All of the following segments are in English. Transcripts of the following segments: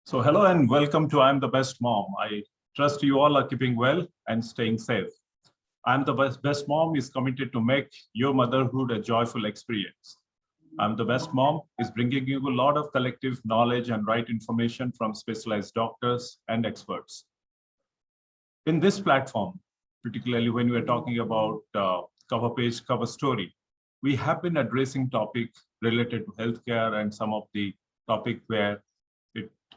So hello and welcome to I'm the Best Mom. I trust you all are keeping well and staying safe. I'm the Best Mom is committed to make your motherhood a joyful experience. I'm the Best Mom is bringing you a lot of collective knowledge and right information from specialized doctors and experts. In this platform, particularly when we are talking about cover page, cover story, we have been addressing topics related to healthcare and some of the topic where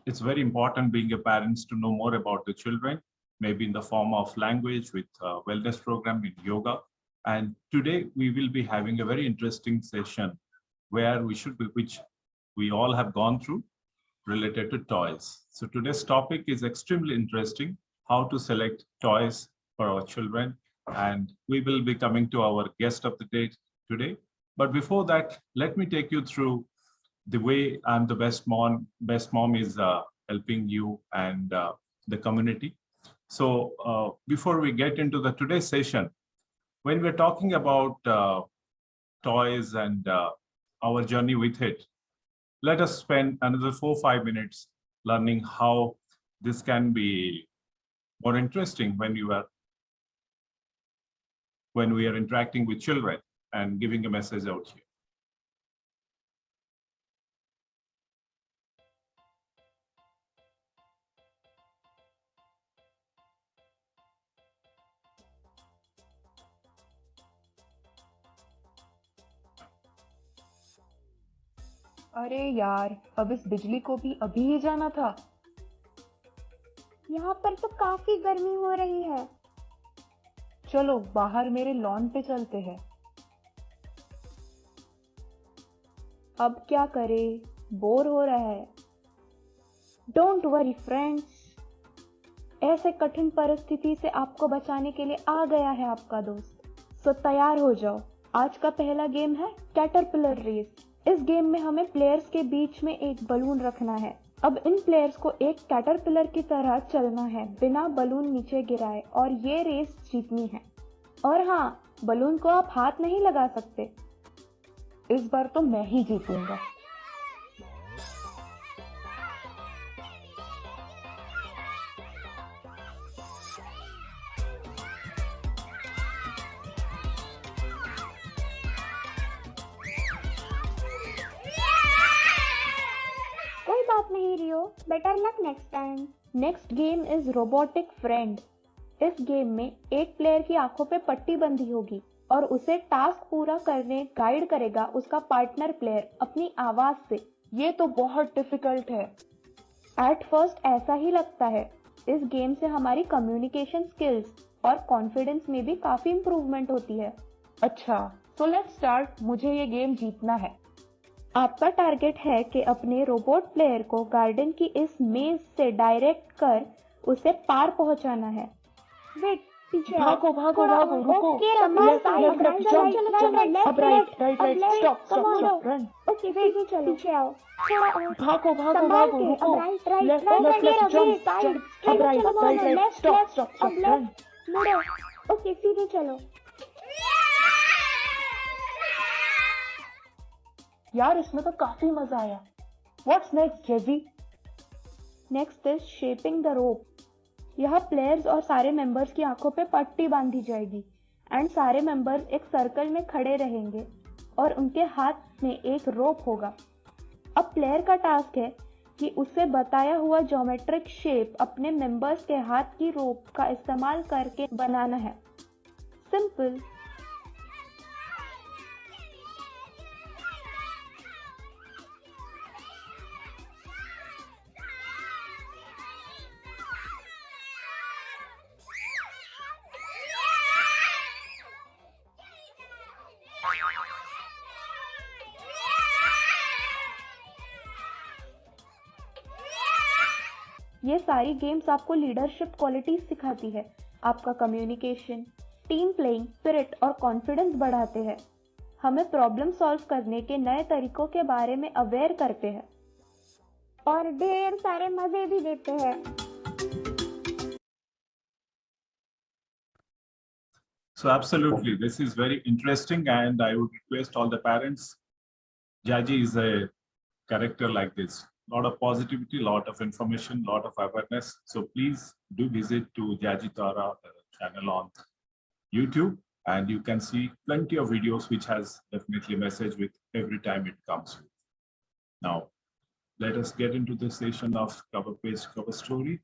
it's very important being a parents to know more about the children, maybe in the form of language with a wellness program in yoga. And today we will be having a very interesting session where which we all have gone through related to toys. So today's topic is extremely interesting, how to select toys for our children. And we will be coming to our guest of the day today. But before that, let me take you through the way I'm the Best Mom. Best Mom is helping you and the community. So before we get into the today's session, when we're talking about toys and our journey with it, let us spend another 4 or 5 minutes learning how this can be more interesting when we are interacting with children and giving a message out here. अरे यार, अब इस बिजली को भी अभी ही जाना था। यहाँ पर तो काफी गर्मी हो रही है। चलो बाहर मेरे लॉन पे चलते हैं। अब क्या करें, बोर हो रहा है। डोंट वरी फ्रेंड्स, ऐसे कठिन परिस्थिति से आपको बचाने के लिए आ गया है आपका दोस्त। सो तैयार हो जाओ। आज का पहला गेम है कैटरपिलर रेस। इस गेम में हमें प्लेयर्स के बीच में एक बलून रखना है। अब इन प्लेयर्स को एक कैटरपिलर की तरह चलना है बिना बलून नीचे गिराए और ये रेस जीतनी है। और हाँ, बलून को आप हाथ नहीं लगा सकते। इस बार तो मैं ही जीतूंगा। नहीं Rio, better luck next time. Next game is robotic friend. इस गेम में एक प्लेयर की आंखों पे पट्टी बंधी होगी और उसे टास्क पूरा करने गाइड करेगा उसका पार्टनर प्लेयर अपनी आवाज से। ये तो बहुत डिफिकल्ट है। एट फर्स्ट ऐसा ही लगता है। इस गेम से हमारी कम्युनिकेशन स्किल्स और कॉन्फिडेंस में भी काफी इंप्रूवमेंट होती है। अच्छा, सो लेट्स स्टार्ट। मुझे ये गेम जीतना है। आपका टारगेट है कि अपने रोबोट प्लेयर को गार्डन की इस मेज से डायरेक्ट कर उसे पार पहुंचाना है। वेट, पीछे भागो भागो भागो, रुको। अब right right right, stop stop stop, run. Okay wait, पीछे आओ, थोड़ा और भागो भागो भागो, रुको। Right right left right left jump side jump. अब right right right, stop stop stop, run. मुड़ो। ओके सीधे चलो। यार इसमें तो काफी मजा आया। What's next JG? Next is shaping the rope. यह प्लेयर्स और सारे मेंबर्स की आंखों पे पट्टी बांधी जाएगी एंड सारे मेंबर्स एक सर्कल में खड़े रहेंगे और उनके हाथ में एक रोप होगा। अब प्लेयर का टास्क है कि उसे बताया हुआ ज्योमेट्रिक शेप अपने मेंबर्स के हाथ की रोप का इस्तेमाल करके बनाना है। सिंपल। ये सारी गेम्स आपको लीडरशिप क्वालिटीज सिखाती है, आपका कम्युनिकेशन, टीम प्लेइंग स्पिरिट और कॉन्फिडेंस बढ़ाते हैं, हमें प्रॉब्लम सॉल्व करने के नए तरीकों के बारे में अवेयर करते हैं और ढेर सारे मजे भी देते हैं। So absolutely, this is very interesting, and I would request all the parents. Jaji is a character like this. Lot of positivity, lot of information, lot of awareness. So please do visit to Jaji Tara channel on YouTube, and you can see plenty of videos which has definitely a message with every time it comes. Now, let us get into the session of cover page cover story.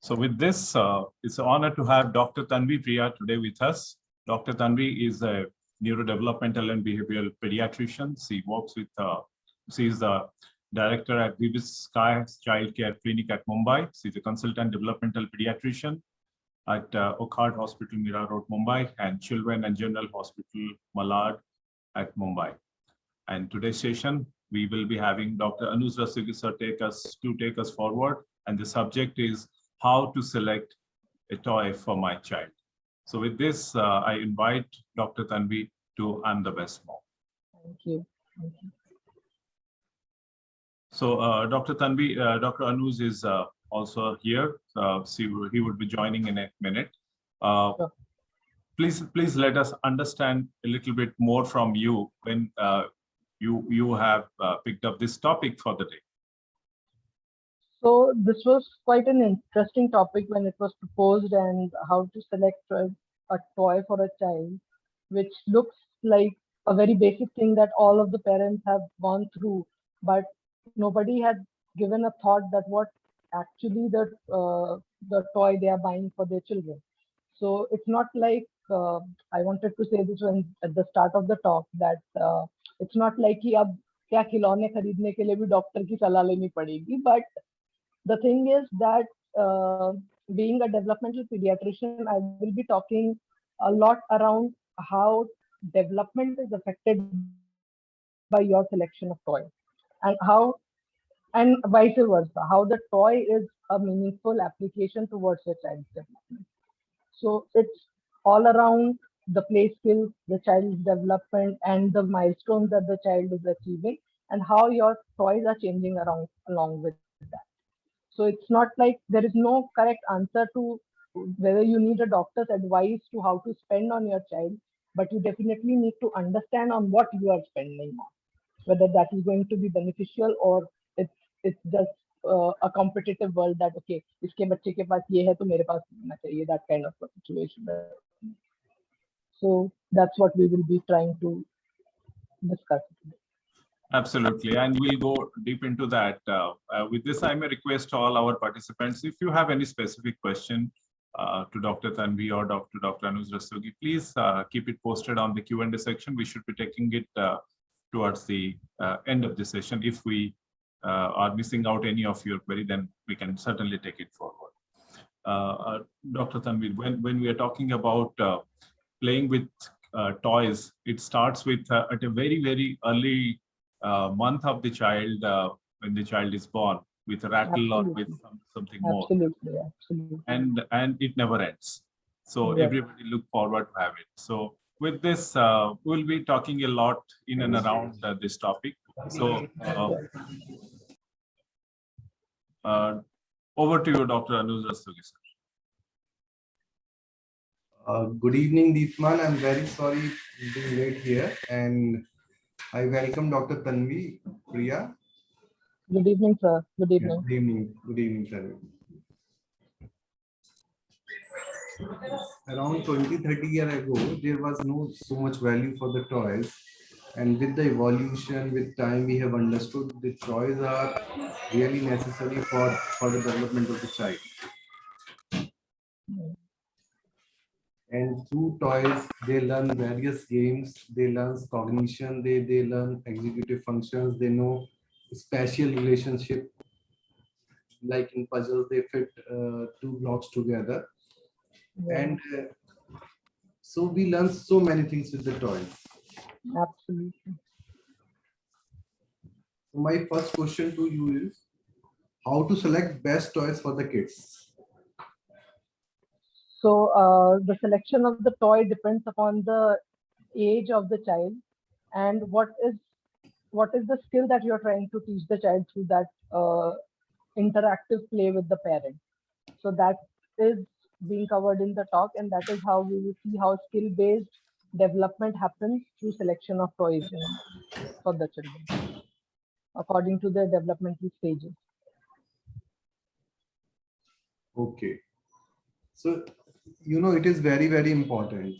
So with this, it's an honor to have Dr. Tanvi Priya today with us. Dr. Tanvi is a neurodevelopmental and behavioral pediatrician. She works with, she is the director at Vivis Sky Child Care Clinic at Mumbai. She's a consultant developmental pediatrician at Oak Heart Hospital, Mira Road, Mumbai, and Children and General Hospital, Malad at Mumbai. And today's session, we will be having Dr. Anuj Rasugisa take us forward. And the subject is how to select a toy for my child. So with this, I invite Dr. Tanvi to I'm the Best Mom. Thank you. Thank you. So Dr. Tanvi, Dr. Anuj is also here. He would be joining in a minute. Sure. Please let us understand a little bit more from you when you have picked up this topic for the day. So this was quite an interesting topic when it was proposed, and how to select a toy for a child, which looks like a very basic thing that all of the parents have gone through, but nobody had given a thought that what actually the toy they are buying for their children. So it's not like I wanted to say this when at the start of the talk that it's not like कि अब क्या खिलौने खरीदने के लिए भी doctor की सलाह लेनी पड़ेगी, but the thing is that being a developmental pediatrician, I will be talking a lot around how development is affected by your selection of toy, and vice versa, how the toy is a meaningful application towards your child's development. So it's all around the play skills, the child's development, and the milestones that the child is achieving, and how your toys are changing along with that. So it's not like there is no correct answer to whether you need a doctor's advice to how to spend on your child, but you definitely need to understand on what you are spending on, whether that is going to be beneficial or it's just a competitive world that okay, इसके बच्चे के पास ये है तो मेरे पास होना चाहिए, that kind of a situation. So that's what we will be trying to discuss today. Absolutely, and we'll go deep into that. With this, I may request all our participants, if you have any specific question to Dr. Tanvi or Dr. Anuj Rastogi, please keep it posted on the Q&A section. We should be taking it towards the end of the session. If we are missing out any of your query, then we can certainly take it forward. Dr. Tanvi, when we are talking about playing with toys, it starts with at a very, very early month of the child, when the child is born, with a rattle or with something more. Absolutely. And it never ends. So Yeah. everybody look forward to have it. So with this, we'll be talking a lot in and around this topic. So over to you, Dr. Anuj Rastogi, sir. Good evening, Deepman. I'm very sorry being late here, and I welcome Dr. Tanvi, Priya. Good evening, sir. Good evening. Good evening. Good evening, sir. Around 20-30 years ago, there was no so much value for the toys. And with the evolution, with time, we have understood the toys are really necessary for the development of the child. And through toys, they learn various games, they learn cognition, they learn executive functions, they know spatial relationship. Like in puzzles, they fit two blocks together. Yeah. And so we learn so many things with the toys. Absolutely. So my first question to you is, how to select best toys for the kids? So the selection of the toy depends upon the age of the child and what is the skill that you're trying to teach the child through that interactive play with the parent. So that is being covered in the talk, and that is how we will see how skill-based development happens through selection of toys for the children according to their developmental stages. Okay. So, you know, it is very, very important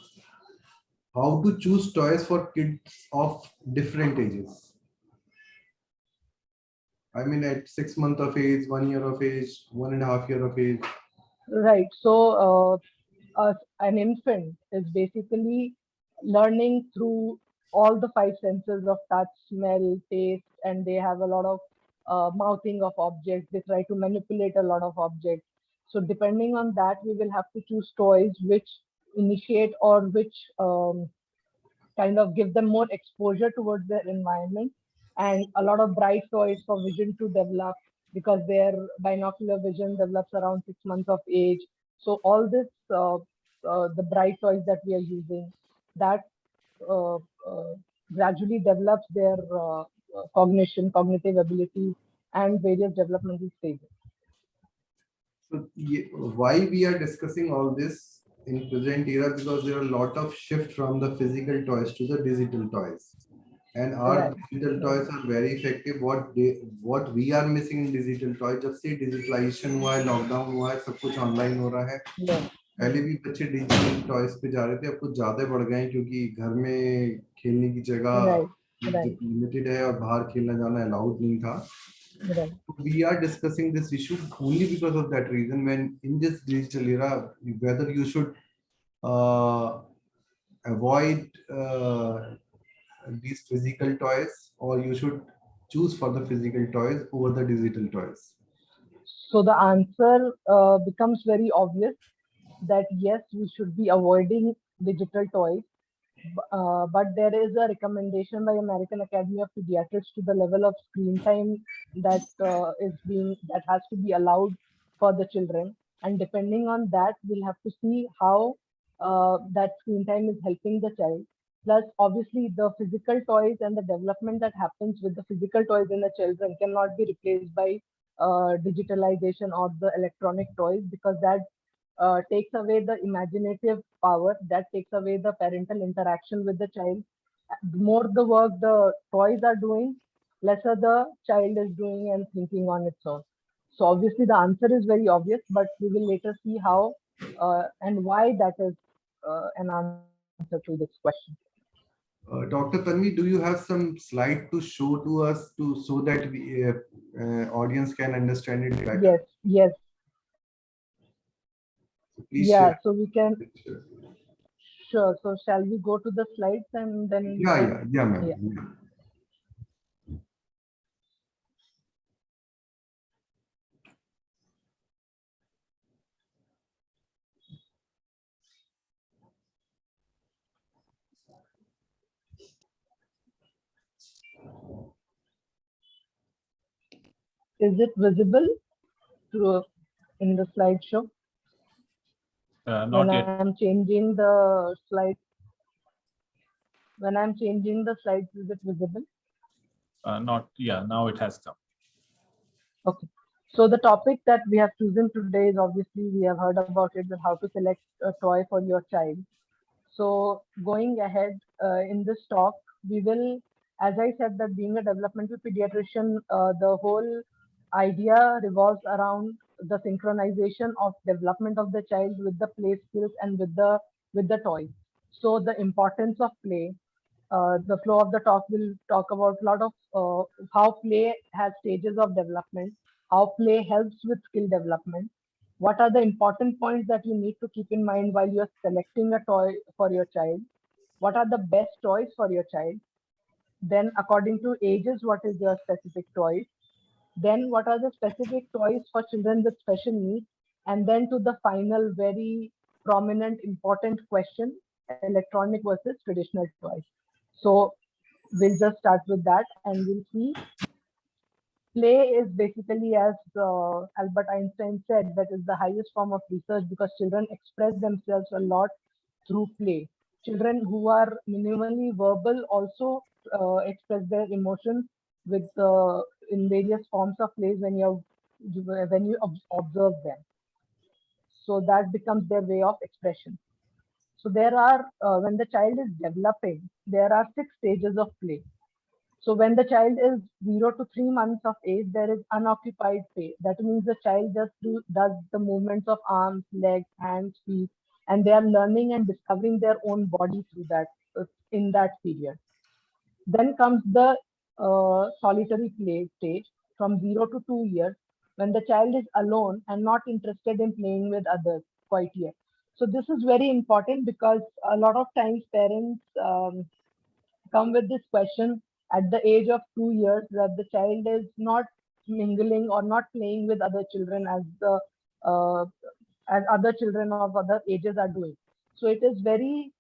how to choose toys for kids of different ages. I mean, at 6 months of age, 1 year of age, 1.5 years of age. Right. So an infant is basically learning through all the 5 senses of touch, smell, taste, and they have a lot of mouthing of objects. They try to manipulate a lot of objects. So depending on that, we will have to choose toys which initiate or which kind of give them more exposure towards their environment, and a lot of bright toys for vision to develop because their binocular vision develops around 6 months of age. So all this, the bright toys that we are using, that gradually develops their cognition, cognitive ability, and various developmental stages. So why we are discussing all this in present era, because there are a lot of shift from the physical toys to the digital toys, and our digital toys are very effective. What we are missing in digital toys, जब से digitalization हुआ है, lockdown हुआ है, सब कुछ online हो रहा है. पहले भी बच्चे डिजिटल टॉयज पे जा रहे थे, अब कुछ ज्यादा बढ़ गए हैं क्योंकि घर में खेलने की जगह लिमिटेड है और बाहर खेलना जाना अलाउड नहीं था. We are discussing this issue only because of that reason. When in this digital era, whether you should avoid these physical toys or you should choose for the physical toys over the digital toys. So the answer becomes very obvious that yes, we should be avoiding digital toys. But there is a recommendation by American Academy of Pediatrics to the level of screen time that has to be allowed for the children, and depending on that, we'll have to see how that screen time is helping the child. Plus, obviously, the physical toys and the development that happens with the physical toys in the children cannot be replaced by digitalization or the electronic toys, because that takes away the imaginative power, that takes away the parental interaction with the child. More the work the toys are doing, lesser the child is doing and thinking on its own. So obviously the answer is very obvious, but we will later see how and why that is an answer to this question. Dr. Tanvi, do you have some slide to show to us so that we audience can understand it better? Yes, yes, Please yeah. share. So we can, sure. So shall we go to the slides and then we can, Yeah, ma'am. yeah. Yeah. Is it visible through in the slideshow? Not When yet. I'm changing the slide, when I'm changing the slides, is it visible? Yeah, now it has come. Okay. So the topic that we have chosen today is, obviously we have heard about it, that how to select a toy for your child. So going ahead in this talk, we will, as I said, that being a developmental pediatrician, the whole idea revolves around the synchronization of development of the child with the play skills and with the toys. So the importance of play. The flow of the talk will talk about a lot of how play has stages of development, how play helps with skill development, what are the important points that you need to keep in mind while you're selecting a toy for your child, what are the best toys for your child, then according to ages, what is your specific toy, then what are the specific toys for children with special needs, and then to the final, very prominent, important question, electronic versus traditional toys. So we'll just start with that and we'll see. Play is basically, as Albert Einstein said, that is the highest form of research, because children express themselves a lot through play. Children who are minimally verbal also express their emotions with in various forms of plays when you observe them. So that becomes their way of expression. So there are, when the child is developing, there are 6 stages of play. So when the child is 0 to 3 months of age, there is unoccupied play. That means the child just does the movements of arms, legs, hands, feet, and they are learning and discovering their own body through that in that period. Then comes the solitary play stage from 0 to 2 years, when the child is alone and not interested in playing with others quite yet. So this is very important, because a lot of times parents come with this question at the age of 2 years, that the child is not mingling or not playing with other children uh, as other children of other ages are doing. So it is very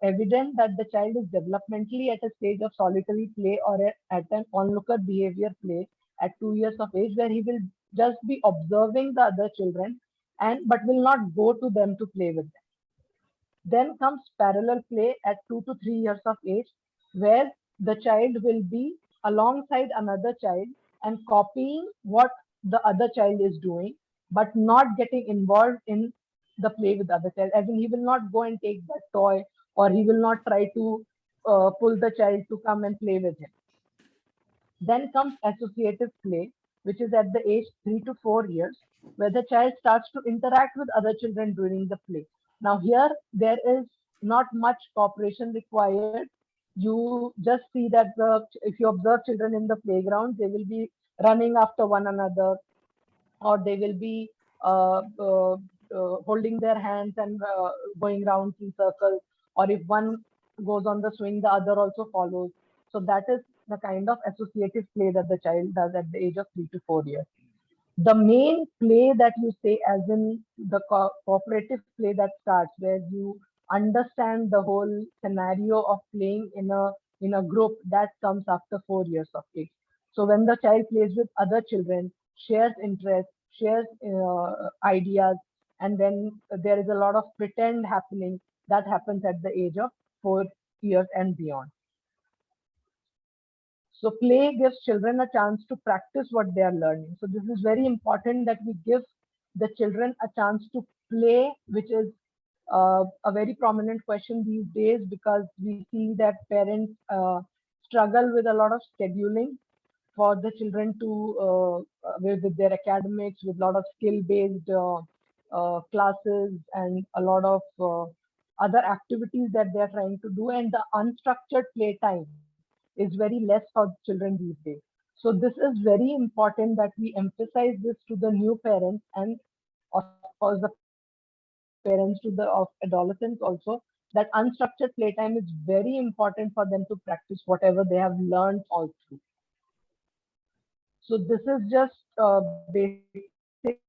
evident that the child is developmentally at a stage of solitary play, or at an onlooker behavior play at 2 years of age, where he will just be observing the other children and but will not go to them to play with them. Then comes parallel play at 2 to 3 years of age, where the child will be alongside another child and copying what the other child is doing, but not getting involved in the play with the other child. As in, he will not go and take that toy, or he will not try to pull the child to come and play with him. Then comes associative play, which is at the age 3 to 4 years, where the child starts to interact with other children during the play. Now, here there is not much cooperation required. You just see that if you observe children in the playground, they will be running after one another, or they will be holding their hands and going round in circles, or if one goes on the swing, the other also follows. So that is the kind of associative play that the child does at the age of 3 to 4 years. The main play that you say, as in the cooperative play that starts, where you understand the whole scenario of playing in a group, that comes after 4 years of age. So when the child plays with other children, shares interests, shares ideas, and then there is a lot of pretend happening. that happens at the age of 4 years and beyond. So play gives children a chance to practice what they are learning. So this is very important that we give the children a chance to play, which is a very prominent question these days, because we see that parents struggle with a lot of scheduling for the children to with their academics, with a lot of skill-based classes and a lot of other activities that they are trying to do, and the unstructured playtime is very less for children these days. So this is very important that we emphasize this to the new parents, and of course the parents to the of adolescents also, that unstructured playtime is very important for them to practice whatever they have learned all through. So this is just basic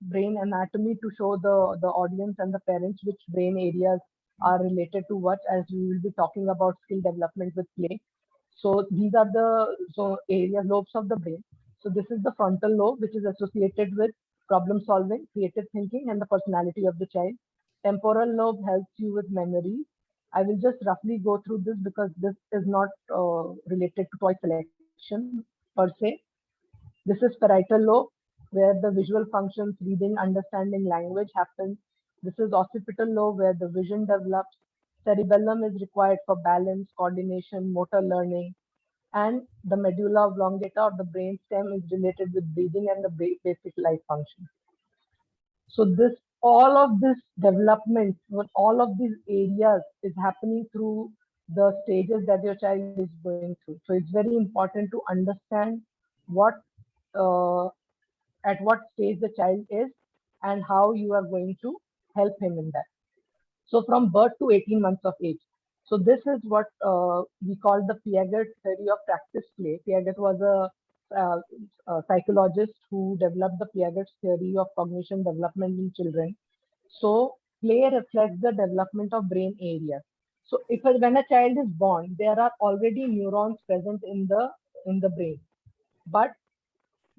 brain anatomy to show the audience and the parents which brain areas are related to what, as we will be talking about skill development with play. So these are the lobes of the brain. So this is the frontal lobe, which is associated with problem solving, creative thinking, and the personality of the child. Temporal lobe helps you with memory. I will just roughly go through this because this is not related to toy selection per se. This is parietal lobe, where the visual functions, reading, understanding, language happens. This is occipital lobe, where the vision develops. Cerebellum is required for balance, coordination, motor learning. And the medulla oblongata, or the brain stem, is related with breathing and the basic life functions. So all of this development, all of these areas is happening through the stages that your child is going through. So it's very important to understand what uh, at what stage the child is and how you are going to help him in that. So from birth to 18 months of age. So this is what we call the Piaget theory of practice play. Piaget was a psychologist who developed the Piaget theory of cognition development in children. So play reflects the development of brain areas. So when a child is born, there are already neurons present in the brain, but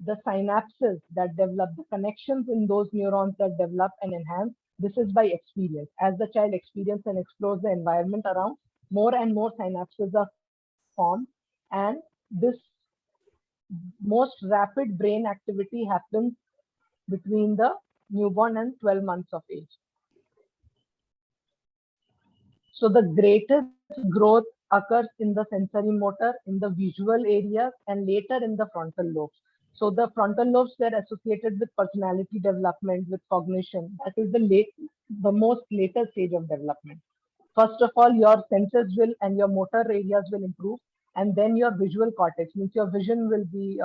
the synapses that develop, the connections in those neurons that develop and enhance, this is by experience. As the child experiences and explores the environment around, more and more synapses are formed, and this most rapid brain activity happens between the newborn and 12 months of age. So the greatest growth occurs in the sensory motor, in the visual areas, and later in the frontal lobes. So the frontal lobes were associated with personality development, with cognition. That is the most later stage of development. First of all, your senses will and your motor areas will improve, and then your visual cortex, means your vision will be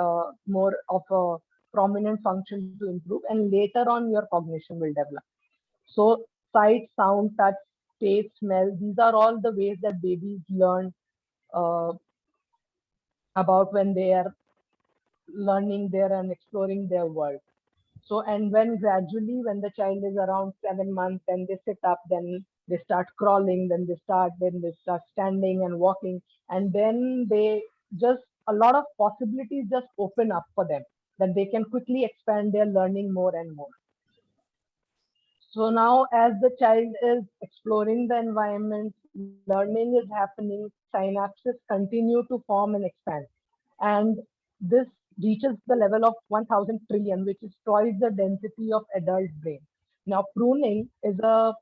more of a prominent function to improve, and later on your cognition will develop. So sight, sound, touch, taste, smell, these are all the ways that babies learn uh, about when they are learning there and exploring their world. So, and when gradually, when the child is around 7 months, then they sit up, then they start crawling, then they start standing and walking, and then they just, a lot of possibilities just open up for them, that they can quickly expand their learning more and more. So now, as the child is exploring the environment, learning is happening, synapses continue to form and expand. And this reaches the level of 1000 trillion, which is twice the density of adult brain. Now, pruning is a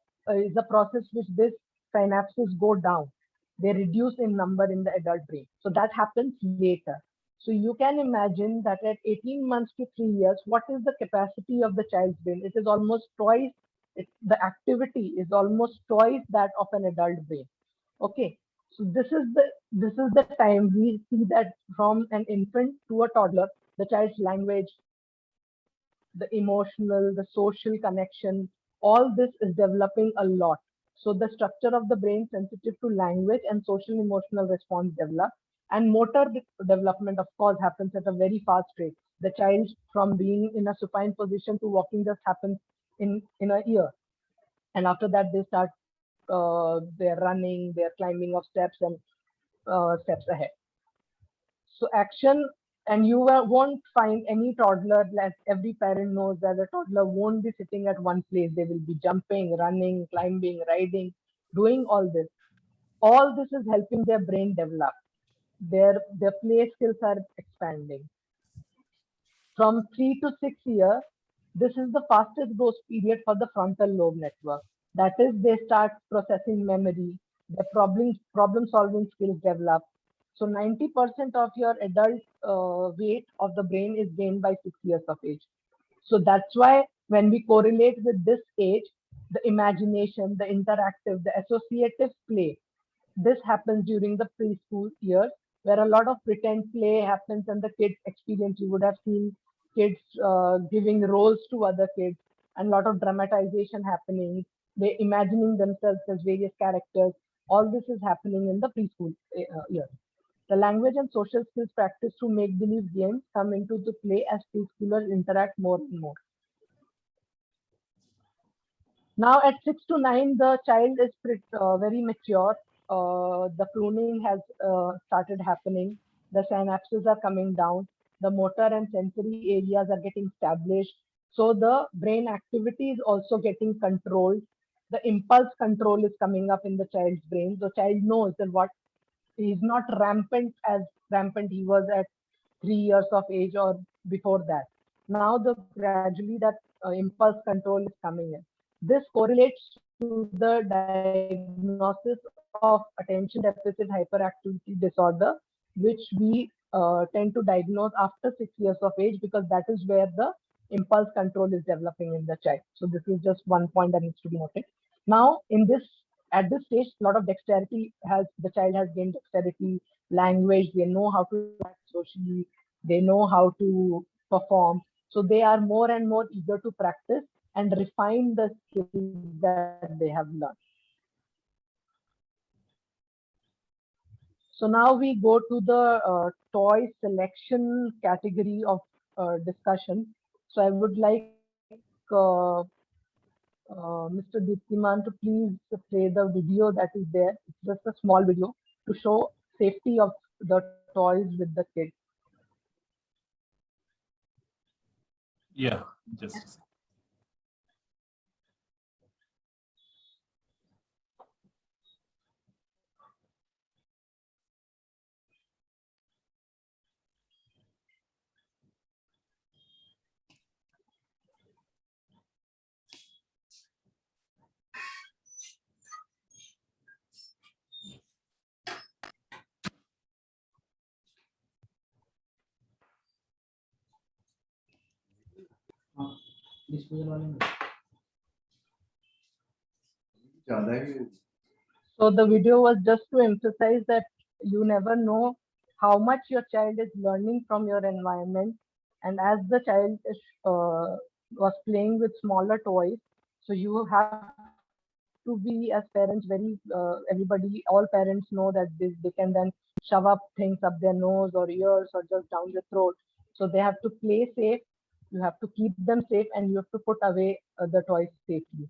process which this synapses go down. They reduce in number in the adult brain. So that happens later. So you can imagine that at 18 months to 3 years, what is the capacity of the child's brain? It is almost twice, the activity is almost twice that of an adult brain. Okay, so this is the time we see that from an infant to a toddler, the child's language, the emotional, the social connection, all this is developing a lot. So the structure of the brain sensitive to language and social emotional response develop, and motor development, of course, happens at a very fast rate. The child, from being in a supine position to walking, just happens in a year, and after that they start they're running, they're climbing of steps and steps ahead. So action And you won't find any toddler, like every parent knows that a toddler won't be sitting at one place. They will be jumping, running, climbing, riding, doing all this. All this is helping their brain develop. Their play skills are expanding. From 3 to 6 years, this is the fastest growth period for the frontal lobe network. That is, they start processing memory, the problem solving skills develop. So 90% of your adult weight of the brain is gained by 6 years of age. So that's why when we correlate with this age, the imagination, the interactive, the associative play, this happens during the preschool years, where a lot of pretend play happens and the kids experience. You would have seen kids giving roles to other kids and a lot of dramatization happening. They imagining themselves as various characters. All this is happening in the preschool years. The language and social skills practice through make-believe games come into the play as preschoolers interact more and more. Now at 6 to 9, the child is very mature. The pruning has started happening. The synapses are coming down. The motor and sensory areas are getting established. So the brain activity is also getting controlled. The impulse control is coming up in the child's brain. The child knows that what is not rampant as rampant he was at 3 years of age or before that. Now the gradually that impulse control is coming in. This correlates to the diagnosis of attention deficit hyperactivity disorder, which we tend to diagnose after 6 years of age, because that is where the impulse control is developing in the child. So this is just one point that needs to be noted. Now, at this stage, a lot of dexterity the child has gained dexterity, language, they know how to act socially, they know how to perform. So they are more and more eager to practice and refine the skills that they have learned. So now we go to the toy selection category of discussion. So I would like Mr. Deeptiman to please play the video that is there. It's just a small video to show safety of the toys with the kids. Yeah, just. So the video was just to emphasize that you never know how much your child is learning from your environment. And as the child was playing with smaller toys, so you have to be as parents very, everybody, all parents know that they can then shove up things up their nose or ears or just down the throat. So they have to play safe. You have to keep them safe and you have to put away the toys safely,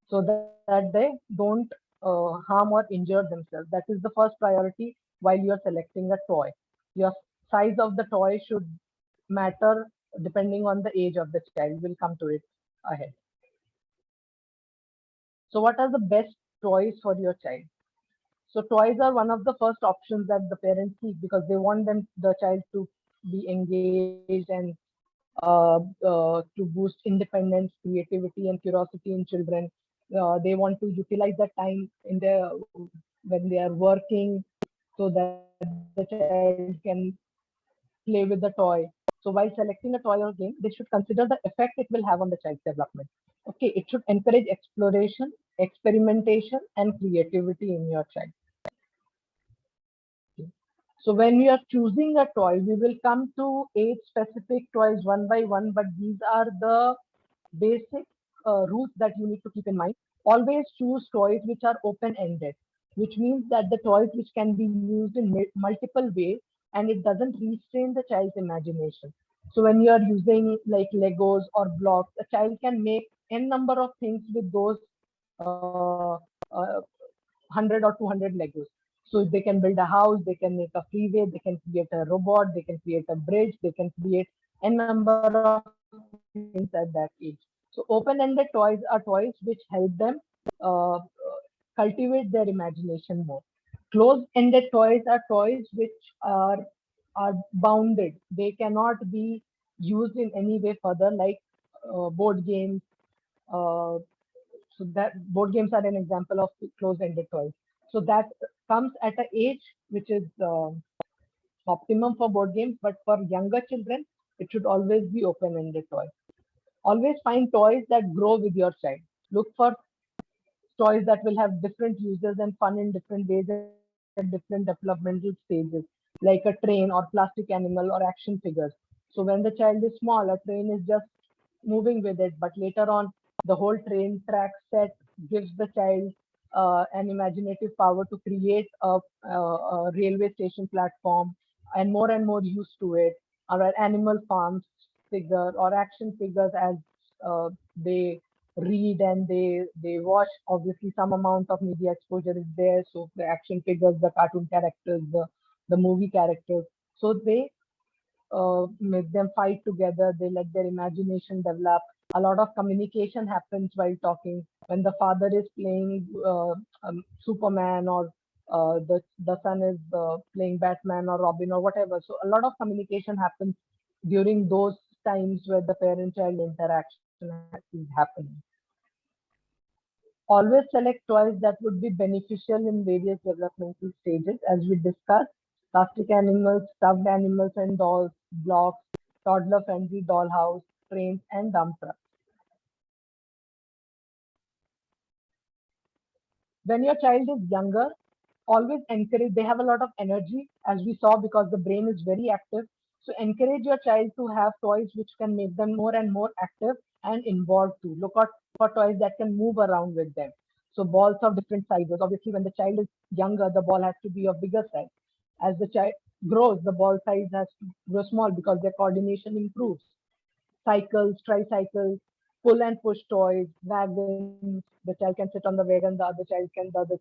so that they don't harm or injure themselves. That is the first priority while you are selecting a toy. Your size of the toy should matter depending on the age of the child. We'll come to it ahead. So what are the best toys for your child? So toys are one of the first options that the parents seek, because they want the child to be engaged and to boost independence, creativity, and curiosity in children. They want to utilize that time when they are working, so that the child can play with the toy. So while selecting a toy or game, they should consider the effect it will have on the child's development. Okay, it should encourage exploration, experimentation, and creativity in your child. So when we are choosing a toy, we will come to age-specific toys one by one, but these are the basic rules that you need to keep in mind. Always choose toys which are open-ended, which means that the toys which can be used in multiple ways and it doesn't restrain the child's imagination. So when you are using like Legos or blocks, a child can make n number of things with those 100 or 200 Legos. So they can build a house, they can make a freeway, they can create a robot, they can create a bridge, they can create a number of things at that age. So open-ended toys are toys which help them cultivate their imagination more. Closed-ended toys are toys which are bounded. They cannot be used in any way further, like board games. Uh, so that board games are an example of closed-ended toys. So that comes at an age which is optimum for board games, but for younger children, it should always be open-ended toys. Always find toys that grow with your child. Look for toys that will have different uses and fun in different ways at different developmental stages, like a train or plastic animal or action figures. So when the child is small, a train is just moving with it, but later on, the whole train track set gives the child an imaginative power to create a railway station platform and more used to it, or animal farms figure or action figures as they read and they watch. Obviously some amount of media exposure is there, so the action figures, the cartoon characters, the movie characters, so they make them fight together, they let their imagination develop. A lot of communication happens while talking when the father is playing Superman, or the son is playing Batman or Robin or whatever. So a lot of communication happens during those times where the parent child interaction is happening. Always select toys that would be beneficial in various developmental stages, as we discussed: plastic animals, stuffed animals and dolls, blocks, toddler-friendly dollhouse, trains, and dump trucks. When your child is younger, always encourage, they have a lot of energy, as we saw, because the brain is very active. So encourage your child to have toys which can make them more and more active and involved too. Look out for toys that can move around with them. So balls of different sizes. Obviously, when the child is younger, the ball has to be of bigger size. As the child grows, the ball size has to grow small because their coordination improves. Cycles, tricycles, pull and push toys, wagons. The child can sit on the wagon, the other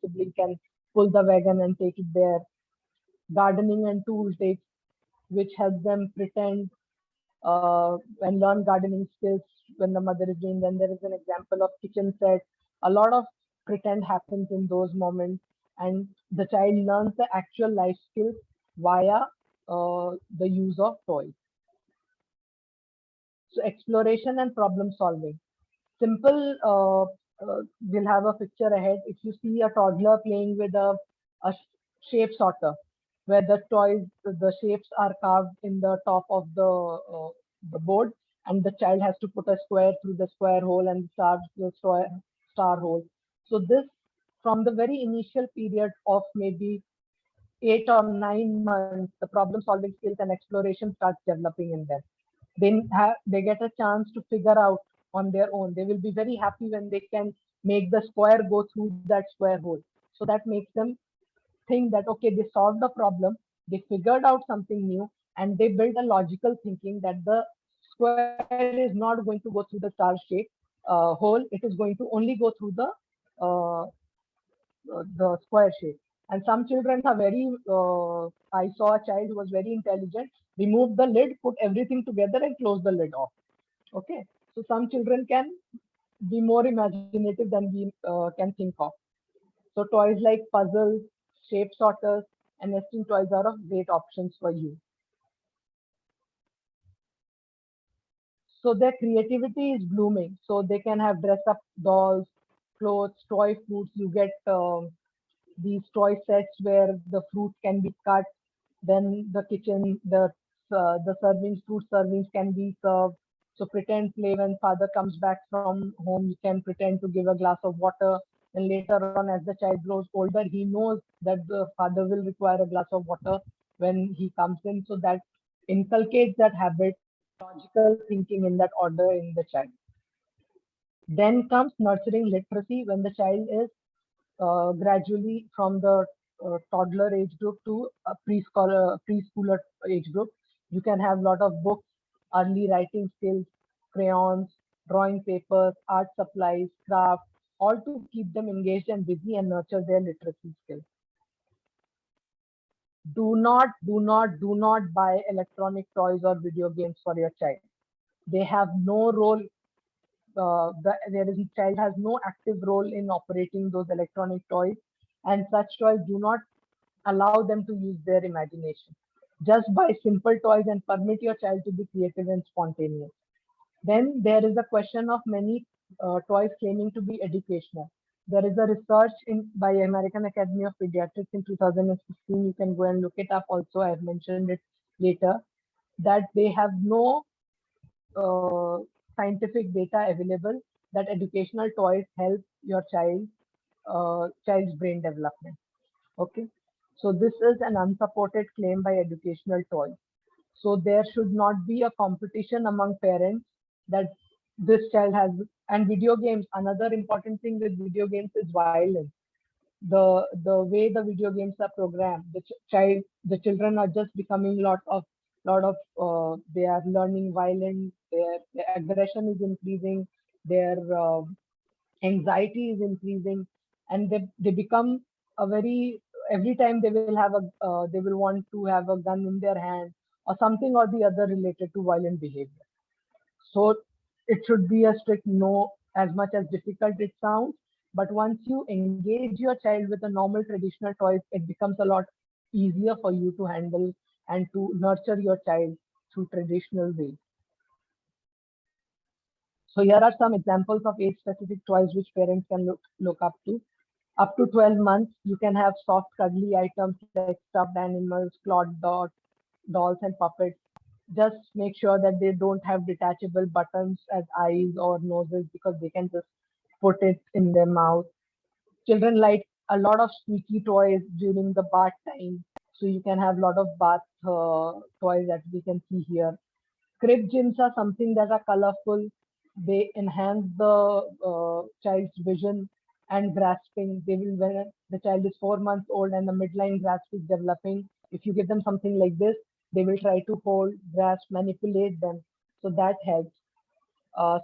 sibling can pull the wagon and take it there. Gardening and tools, which help them pretend and learn gardening skills when the mother is doing. Then there is an example of kitchen set. A lot of pretend happens in those moments, and the child learns the actual life skills via the use of toys. So exploration and problem solving. Simple, we'll have a picture ahead. If you see a toddler playing with a shape sorter, where the shapes are carved in the top of the board, and the child has to put a square through the square hole and the star hole. So this, from the very initial period of maybe 8 or 9 months, the problem solving skills and exploration starts developing in them. They get a chance to figure out on their own. They will be very happy when they can make the square go through that square hole. So that makes them think that, okay, they solved the problem, they figured out something new, and they build a logical thinking that the square is not going to go through the star shape hole. It is going to only go through uh, the square shape. And some children are very, I saw a child who was very intelligent, remove the lid, put everything together and close the lid off. Okay. So some children can be more imaginative than we can think of. So toys like puzzles, shape sorters, and nesting toys are of great options for you. So their creativity is blooming. So they can have dress up dolls, clothes, toy fruits. You get these toy sets where the fruit can be cut, then the kitchen, the servings, fruit servings can be served. So pretend play, when father comes back from home, you can pretend to give a glass of water. And later on, as the child grows older, he knows that the father will require a glass of water when he comes in. So that inculcates that habit, logical thinking in that order in the child. Then comes nurturing literacy, when the child is gradually from the toddler age group to a preschooler age group. You can have a lot of books, early writing skills, crayons, drawing papers, art supplies, crafts, all to keep them engaged and busy and nurture their literacy skills. do not buy electronic toys or video games for your child. They have no role. Child has no active role in operating those electronic toys, and such toys do not allow them to use their imagination. Just buy simple toys and permit your child to be creative and spontaneous. Then there is a question of many toys claiming to be educational. There is a research by American Academy of Pediatrics in 2016. You can go and look it up also. I have mentioned it later, that they have no uh, scientific data available that educational toys help your child's brain development. Okay, so this is an unsupported claim by educational toys. So there should not be a competition among parents that this child has. And video games, another important thing with video games is violence. The way the video games are programmed, the children are just becoming they are learning violence, their aggression is increasing, their anxiety is increasing, and they become a very, every time they will have they will want to have a gun in their hand or something or the other related to violent behavior. So it should be a strict no, as much as difficult it sounds. But once you engage your child with a normal traditional toys, it becomes a lot easier for you to handle and to nurture your child through traditional ways. So here are some examples of age-specific toys which parents can look up to. Up to 12 months, you can have soft, cuddly items like stuffed animals, dolls, and puppets. Just make sure that they don't have detachable buttons as eyes or noses, because they can just put it in their mouth. Children like a lot of squeaky toys during the bath time. So you can have a lot of bath toys that we can see here. Crib gyms are something that are colorful. They enhance the child's vision and grasping. They will, when the child is 4 months old and the midline grasp is developing, if you give them something like this, they will try to hold, grasp, manipulate them. So that helps.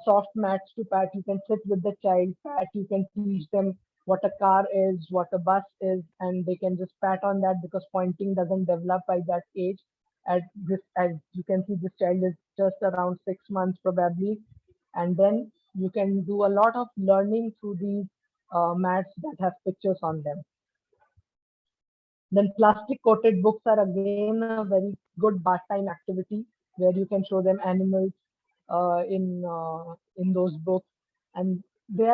Soft mats to pat. You can sit with the child, pat. You can teach them what a car is, what a bus is, and they can just pat on that, because pointing doesn't develop by that age. At this, as you can see, this child is just around 6 months probably, and then you can do a lot of learning through these mats that have pictures on them. Then plastic coated books are again a very good bath time activity, where you can show them animals in those books, and they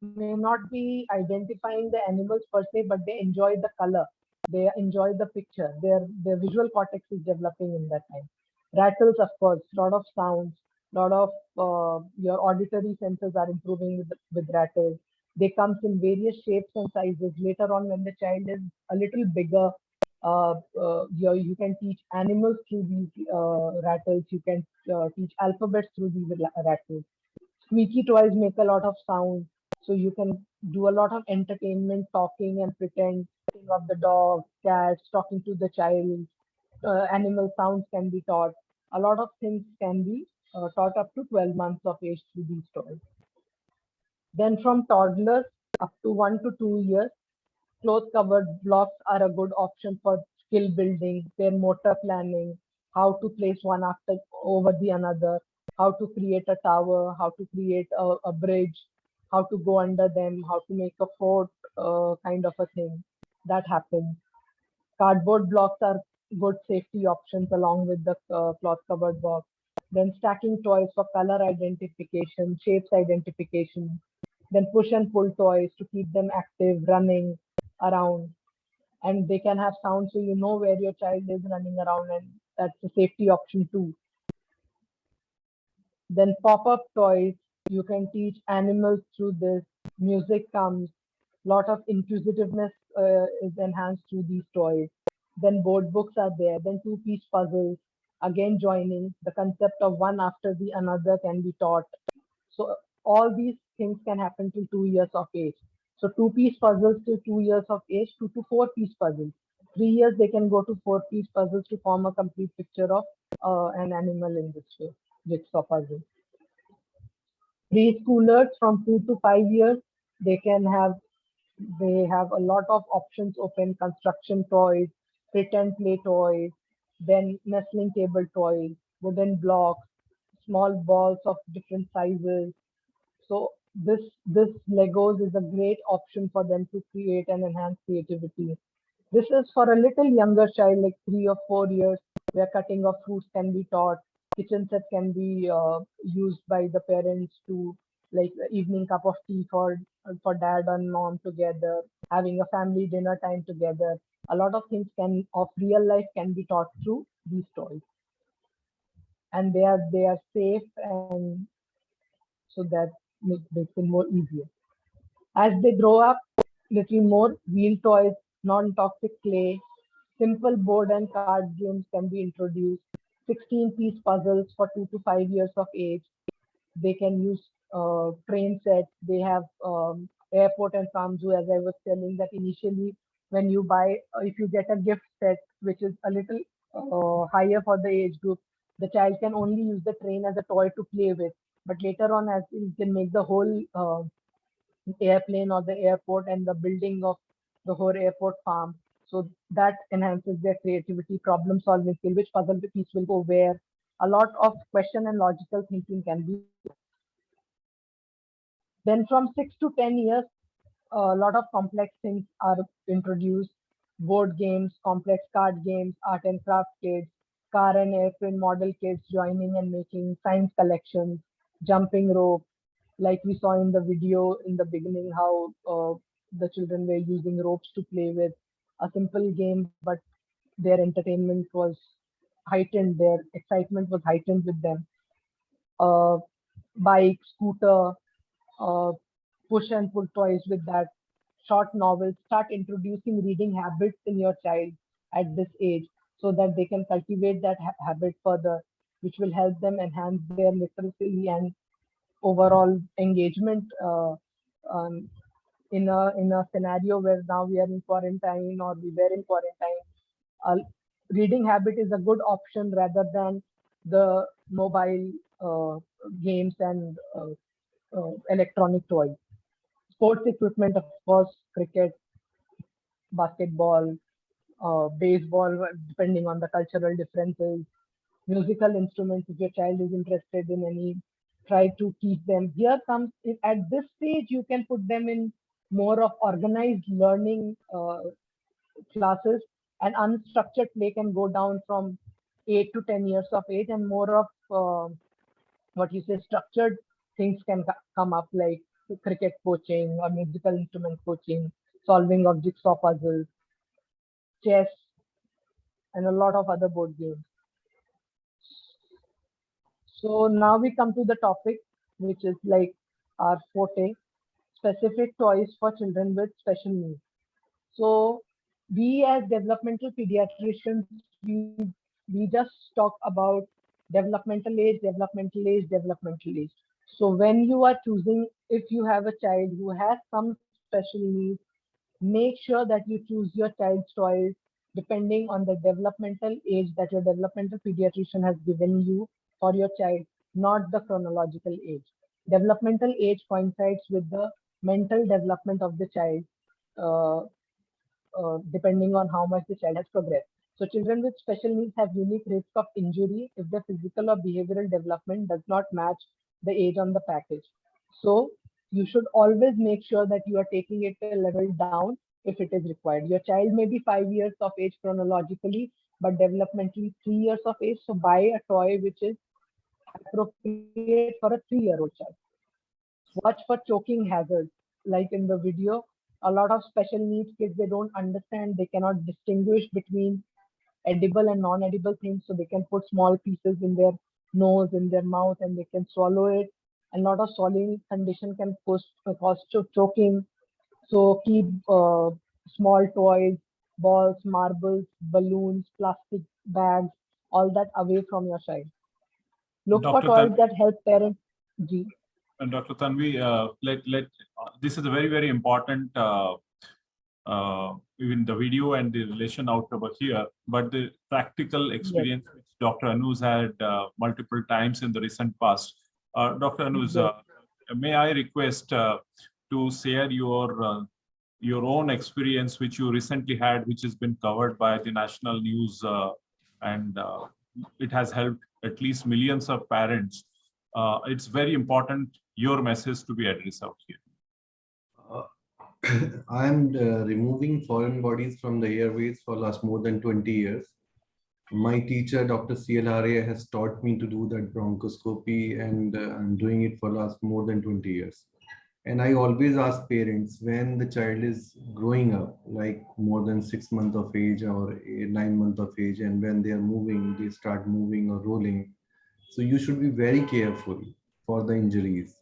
may not be identifying the animals per se, but they enjoy the color, they enjoy the picture. Their visual cortex is developing in that time. Rattles, of course, lot of sounds, lot of your auditory senses are improving with rattles. They comes in various shapes and sizes. Later on, when the child is a little bigger, you can teach animals through these rattles. You can teach alphabets through these rattles. Squeaky toys make a lot of sound, so you can do a lot of entertainment, talking and pretend of the dog, cats, talking to the child. Animal sounds can be taught. A lot of things can be taught up to 12 months of age through these toys. Then from toddlers up to 1 to 2 years, cloth covered blocks are a good option for skill building, their motor planning, how to place one after over the another, how to create a tower, how to create a bridge, how to go under them, how to make a fort, kind of a thing. That happens. Cardboard blocks are good safety options along with the cloth covered box. Then stacking toys for color identification, shapes identification. Then push and pull toys to keep them active, running around. And they can have sound, so you know where your child is running around, and that's a safety option too. Then pop-up toys, you can teach animals through this. Music comes, lot of inquisitiveness is enhanced through these toys. Then board books are there. Then two-piece puzzles, again joining. The concept of one after the another can be taught. So all these things can happen till 2 years of age. So two-piece puzzles till 2 years of age, 2 to 4 piece puzzles. 3 years they can go to 4-piece puzzles to form a complete picture of an animal in this way, jigsaw puzzle. Preschoolers from 2 to 5 years, they can have They have a lot of options open: construction toys, pretend play toys, then nestling table toys, wooden blocks, small balls of different sizes. So this Legos is a great option for them to create and enhance creativity. This is for a little younger child, like 3 or 4 years, where cutting of fruits can be taught. Kitchen set can be used by the parents to, like, evening cup of tea for dad and mom together, having a family dinner time together. A lot of things can of real life can be taught through these toys, and they are safe, and so that makes it more easier. As they grow up, little more wheel toys, non-toxic clay, simple board and card games can be introduced. 16-piece puzzles for 2 to 5 years of age. They can use train sets. They have airport and farm zoo, as I was telling that initially when you buy, if you get a gift set, which is a little higher for the age group, the child can only use the train as a toy to play with. But later on, as you can make the whole airplane or the airport and the building of the whole airport farm. So that enhances their creativity, problem solving skill, which puzzle piece will go where. A lot of question and logical thinking can be. Then from 6 to 10 years, a lot of complex things are introduced. Board games, complex card games, art and craft kits, car and airplane model kits, joining and making science collections, jumping rope, like we saw in the video in the beginning, how the children were using ropes to play with. A simple game, but their entertainment was heightened, their excitement was heightened with them. Uh, Bike, scooter, uh, push and pull toys with that. Short novels, start introducing reading habits in your child at this age so that they can cultivate that habit further, which will help them enhance their literacy and overall engagement um, in a scenario where now we are in quarantine or we were in quarantine. uh, Reading habit is a good option rather than the mobile games and electronic toys. Sports equipment, of course, cricket, basketball, baseball, depending on the cultural differences. Musical instruments, if your child is interested in any, try to teach them. Here comes, at this stage, you can put them in more of organized learning classes, and unstructured play can go down from 8 to 10 years of age, and more of what you say structured things can come up, like cricket coaching or musical instrument coaching, solving of jigsaw puzzles, chess, and a lot of other board games. So now we come to the topic, which is like our forte: specific toys for children with special needs. So we as developmental pediatricians, we just talk about developmental age, developmental age, developmental age. So when you are choosing, if you have a child who has some special needs, make sure that you choose your child's toys depending on the developmental age that your developmental pediatrician has given you for your child, not the chronological age. Developmental age coincides with the mental development of the child, uh, depending on how much the child has progressed. So children with special needs have unique risk of injury if the physical or behavioral development does not match the age on the package. So you should always make sure that you are taking it a level down if it is required. Your child may be 5 years of age chronologically, but developmentally 3 years of age. So buy a toy which is appropriate for a 3-year-old child. Watch for choking hazards. Like in the video, a lot of special needs kids, they don't understand, they cannot distinguish between edible and non-edible things. So they can put small pieces in their nose, in their mouth, and they can swallow it. And a lot of swallowing condition can cause choking. So keep small toys, balls, marbles, balloons, plastic bags, all that away from your child. Look for Dr. toys that help parents. Ji. And Dr. Tanvi, this is a very, very important, even the video and the relation out over here, but the practical experience which Dr. Anuj had multiple times in the recent past. Dr. Anuj, may I request to share your your own experience, which you recently had, which has been covered by the national news, and it has helped at least millions of parents. It's very important your message to be addressed out here. I'm removing foreign bodies from the airways for last more than 20 years. My teacher, Dr. C.L. Arya, has taught me to do that bronchoscopy, and I'm doing it for last more than 20 years. And I always ask parents, when the child is growing up, like more than 6 months of age or 9 months of age, and when they are moving, they start moving or rolling. So you should be very careful for the injuries.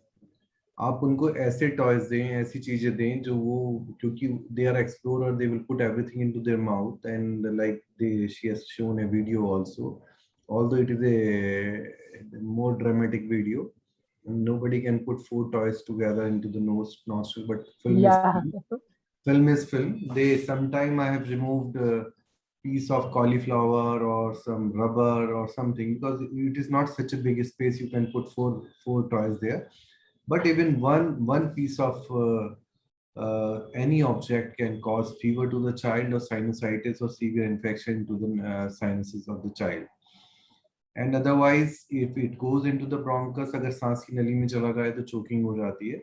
आप उनको ऐसे toys दें, ऐसी चीजें दें जो वो, क्योंकि they are explorer, they will put everything into their mouth, and like she has shown a video also, although it is a more dramatic video. Nobody can put 4 toys together into the nostril, but film Yeah. is film. Film is film. Sometime I have removed a piece of cauliflower or some rubber or something, because it is not such a big space. You can put four toys there. But even one piece of any object can cause fever to the child, or sinusitis or severe infection to the sinuses of the child. And otherwise, if it goes into the bronchus, अगर सांस की नली में चला जाए तो choking हो जाती है,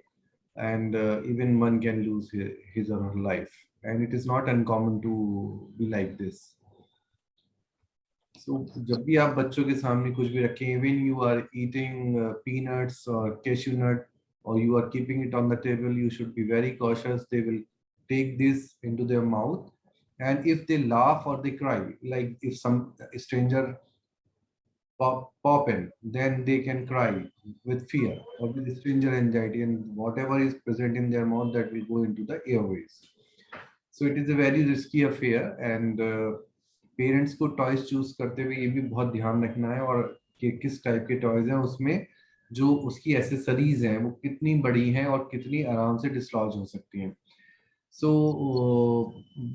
and even one can lose his or her life. And it is not uncommon to be like this. So जब भी आप बच्चों के सामने कुछ भी रखें, even you are eating peanuts or cashew nut, or you are keeping it on the table, you should be very cautious. They will take this into their mouth, and if they laugh or they cry, like if some stranger pop in, then they can cry with fear or with stranger anxiety, and whatever is present in their mouth, that will go into the airways. So it is a very risky affair, and parents को toys choose करते हुए ये भी बहुत ध्यान रखना है, और कि किस टाइप के टॉयज हैं, उसमें जो उसकी एसेसरीज हैं वो कितनी बड़ी हैं और कितनी आराम से डिसलॉज हो सकती हैं. So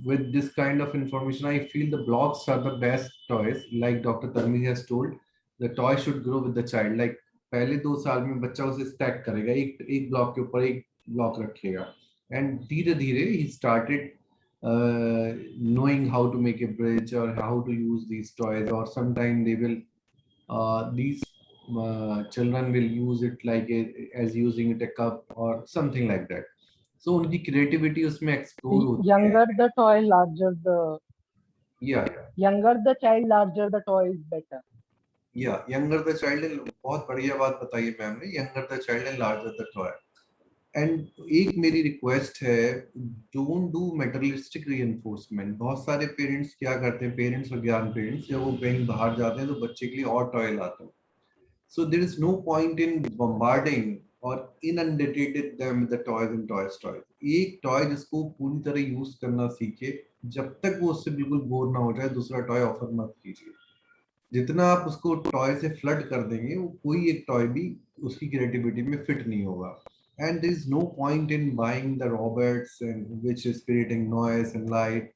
with this kind of information, I feel the blocks are the best toys. Like Dr. Tanvi has told, the toy should grow with the child. Like पहले 2 साल में बच्चा उसे स्टैक करेगा, एक ब्लॉक के ऊपर एक ब्लॉक रखेगा, एंड धीरे धीरे he started knowing how to make a bridge or how to use these toys, or sometimes they will these children will use it like as using it a cup or something like that. So उनकी creativity उसमें explore होती है. Younger the toy, larger the yeah younger the child, larger the toy is better. younger the child, बहुत बढ़िया बात बताई है ma'am ने, younger the child and larger the toy. And एक मेरी रिक्वेस्ट है, डोंट डू मेटलिस्टिक रीइंफोर्समेंट. बहुत सारे पेरेंट्स क्या करते हैं, पेरेंट्स और ज्ञान पेरेंट्स, जब वो कहीं बाहर जाते हैं तो बच्चे के लिए और टॉय लाते हैं. So there is no point in bombarding और inundated them with the toys and toys. एक टॉय जिसको पूरी तरह यूज करना सीखे, जब तक वो उससे बिल्कुल बोर ना हो जाए, दूसरा टॉय ऑफर मत कीजिए. जितना आप उसको टॉय से फ्लड कर देंगे, वो कोई एक टॉय भी उसकी क्रिएटिविटी में फिट नहीं होगा. And there is no point in buying the robots, and which is creating noise and light.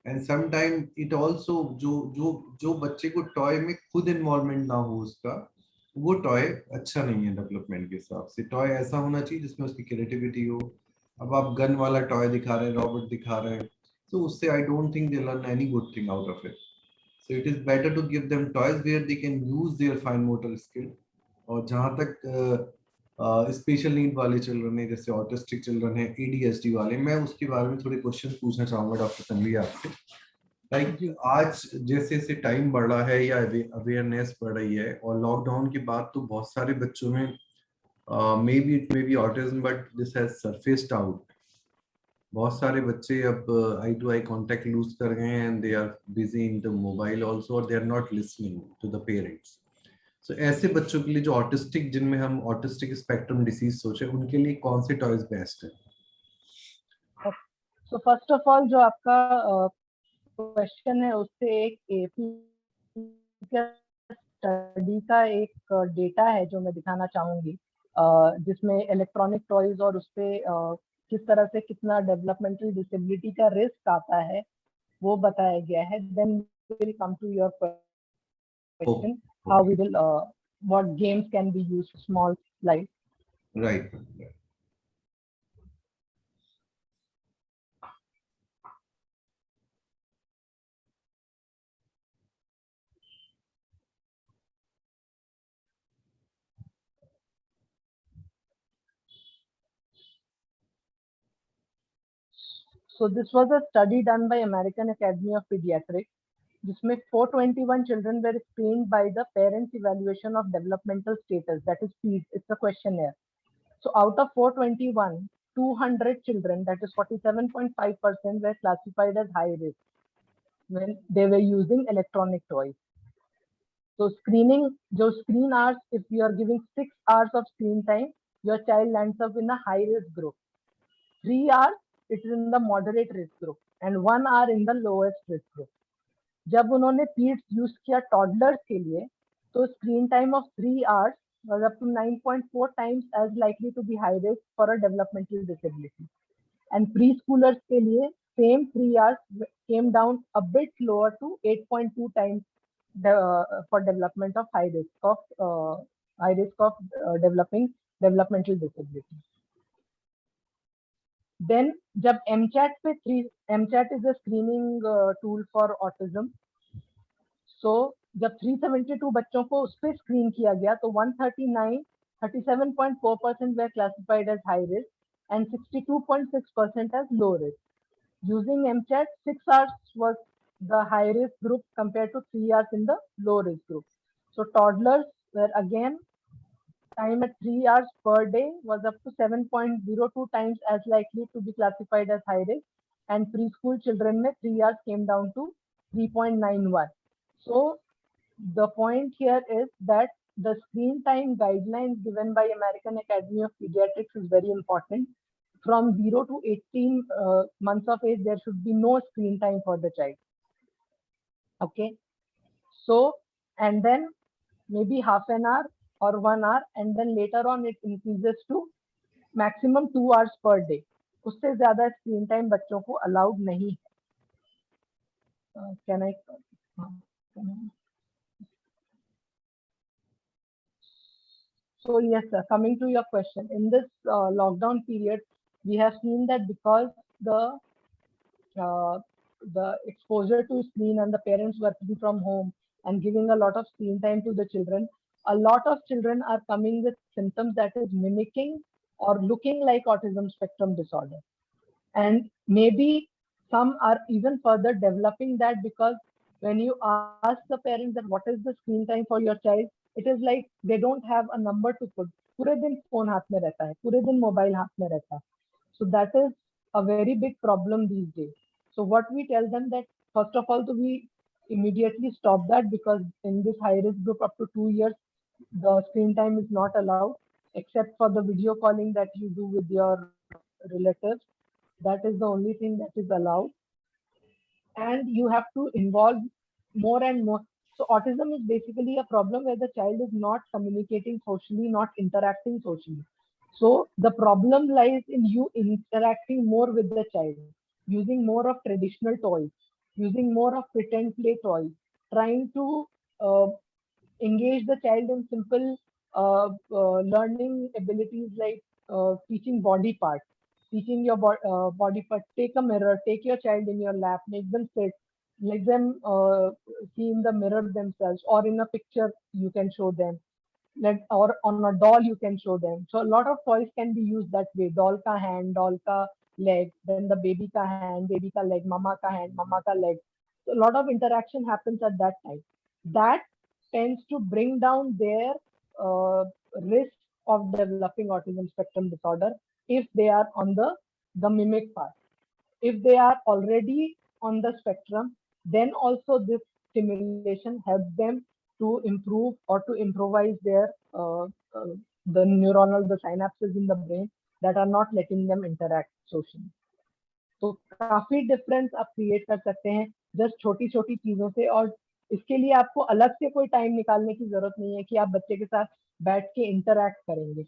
And sometimes it also जो बच्चे को टॉय में खुद इन्वॉल्वमेंट ना हो उसका, वो टॉय अच्छा नहीं है डेवलपमेंट के हिसाब से. टॉय ऐसा होना चाहिए जिसमें उसकी क्रिएटिविटी हो. अब आप गन वाला टॉय दिखा रहे हैं, रॉबोट दिखा रहे हैं, तो उससे I don't think they learn any good thing out of it. So it is better to give them toys where they can use their fine motor skill. और जहाँ तक स्पेशल नीड वाले चिल्ड्रन है, जैसे ऑटिस्टिक चिल्ड्रन है, ADHD वाले, मैं उसके बारे में थोड़े क्वेश्चन पूछना चाहूंगा डॉक्टर तन्वी आपसे. लाइक आज जैसे जैसे टाइम बढ़ रहा है या अवेयरनेस बढ़ रही है, और लॉकडाउन के बाद तो बहुत सारे बच्चों में maybe autism, but this has surfaced out. बहुत सारे बच्चे अब eye to eye contact lose कर गए हैं, and they are busy in the mobile also, और they are not listening to the parents. So, ऐसे बच्चों के लिए जो ऑटिस्टिक, जिनमें हम ऑटिस्टिक स्पेक्ट्रम डिसीज सोचे, उनके लिए कौन से टॉयज बेस्ट है? So first of all, जो आपका क्वेश्चन है, उससे एक स्टडी का एक डेटा है जो मैं दिखाना चाहूंगी, जिसमें इलेक्ट्रॉनिक टॉयज और उसपे किस तरह से कितना डेवलपमेंटल डिसेबिलिटी का रिस्क आता है वो बताया गया है. Then we will come to your question. How we will what games can be used, small light. Right. So this was a study done by American Academy of Pediatrics, जिसमें 421 children were screened by the Parents Evaluation of Developmental Status, that is PEDS. It's a questionnaire. So out of 421, 200 children, that is 47.5%, were classified as high risk when they were using electronic toys. So screening, जो screen hours, if you are giving 6 hours of screen time, your child lands up in a high risk group. 3 hours, it is in the moderate risk group, and 1 hour in the lowest risk group. जब उन्होंने PEDS use किया toddlers के लिए, तो screen time of 3 hours was up to 9.4 times as likely to be high risk for a developmental disability. And preschoolers के लिए same 3 hours came down a bit lower to 8.2 times for development of high risk of developing developmental disability. Then जब MCHAT पे MCHAT is a screening tool for autism. So जब 372 बच्चों को उस पे screen किया गया, तो 139, 37.4% were classified as high risk and 62.6% as low risk. Using MCHAT, 6 hours was the high risk group compared to 3 hours in the low risk group. So toddlers were again, time at 3 hours per day was up to 7.02 times as likely to be classified as high risk, and preschool children में 3 hours came down to 3.91. So the point here is that the screen time guidelines given by American Academy of Pediatrics is very important. From 0 to 18 months of age, there should be no screen time for the child. Okay. So, and then maybe half an hour or 1 hour, and then later on it increases to maximum 2 hours per day. उससे ज़्यादा screen time बच्चों को allowed नहीं है. Can I? So yes, sir, coming to your question, in this lockdown period, we have seen that because the exposure to screen and the parents working from home and giving a lot of screen time to the children, a lot of children are coming with symptoms that is mimicking or looking like autism spectrum disorder. And maybe some are even further developing that, because when you ask the parents that what is the screen time for your child, it is like they don't have a number to put. पूरे दिन phone हाथ में रहता है, पूरे दिन mobile हाथ में रहता है. So that is a very big problem these days. So what we tell them that first of all, we immediately stop that, because in this high risk group up to 2 years, the screen time is not allowed, except for the video calling that you do with your relatives. That is the only thing that is allowed. And you have to involve more and more. So autism is basically a problem where the child is not communicating socially, not interacting socially. So the problem lies in you interacting more with the child, using more of traditional toys, using more of pretend play toys, trying to engage the child in simple learning abilities like teaching body parts, teaching your body part. Take a mirror, take your child in your lap, make them sit, let them see in the mirror themselves, or in a picture you can show them, or on a doll you can show them. So a lot of toys can be used that way. Doll ka hand, doll ka leg, then the baby ka hand, baby ka leg, mama ka hand, mama ka leg. So a lot of interaction happens at that time. That tends to bring down their risk of developing autism spectrum disorder if they are on the mimic part. If they are already on the spectrum, then also this stimulation helps them to improve or to improvise their the neuronal, the synapses in the brain that are not letting them interact socially. तो काफी difference आप create कर सकते हैं just छोटी छोटी चीजों से, और इसके लिए आपको अलग से कोई टाइम निकालने की जरूरत नहीं है कि आप बच्चे के साथ बैठ के इंटरैक्ट करेंगे.